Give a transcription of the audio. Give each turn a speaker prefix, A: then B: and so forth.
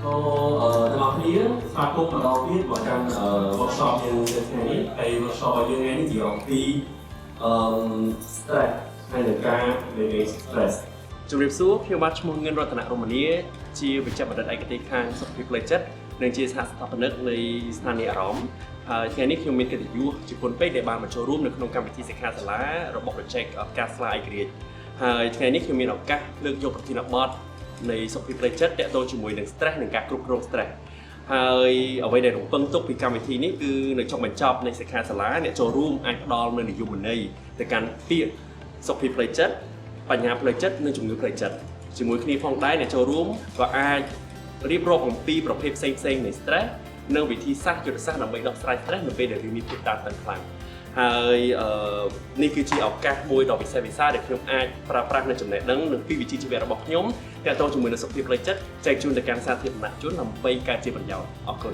A: ទាំងអស់គ្នាស្វាគមន៍ម្ដងទៀតមកកាន់ workshop យើងថ្ងៃនេះហើយ workshop របស់យើងថ្ងៃនេះនិយាយអំពី stress ហើយនឹងការ manage stress ជំរាបសួរខ្ញុំបាទឈ្មោះងឿនរតនរមនីជាវិជ្ជាបណ្ឌិតឯកទេសខាងសុខភាពផ្លូវចិត្តនិងជាសហស្ថាបនិកនៃស្ថានីយ៍អារម្មណ៍ហើយថ្ងៃនេះខ្ញុំមានកិត្តិយសជាគុណពេកដែលបានមកចូលរួមនៅក្នុងកម្មវិធីសិក្ខាសាលារបស់ project Pkasla Ekareach ហើយថ្ងៃនេះខ្ញុំមានឱកាសលើកយកប្រធានបទនៃសុខភាពផ្លូវចិត្តទាក់ទងជាមួយនឹង stress និងការគ្រប់គ្រង stress ហើយអ្វីដែលរំពឹងទុកពីកម្មវិធីនេះគឺនៅចុងបញ្ចប់នៃសិក្ខាសាលាអ្នកចូលរួមអាចផ្ដល់នូវនិយមន័យទៅកាន់ពាក្យសុខភាពផ្លូវចិត្តបញ្ហាផ្លូវចិត្តនិងជំងឺផ្លូវចិត្តជាមួយគ្នាផងដែរអ្នកចូលរួមក៏អាចរៀបរាប់អំពីប្រភេទផ្សេងៗនៃ stress និងវិធីសាស្ត្រយុទ្ធសាស្ត្រដើម្បីដោះស្រាយ stress នៅពេលដែលមានភាពតានតឹងខ្លាំងហើយនេះគឺជាឱកាសមួយដ៏វិសេសវិសាលដែលខ្ញុំអាចប្រើប្រាស់នៅចំណេះដឹងនិងពីវិជ្ជាជីវៈរបស់ខ្ញុំទាក់ទងជាមួយនឹងសុខភាពផ្លូវចិត្តចែកជូនទៅកាន់សាធារណជនដើម្បីកើតជាប្រយោជន៍អរគុណ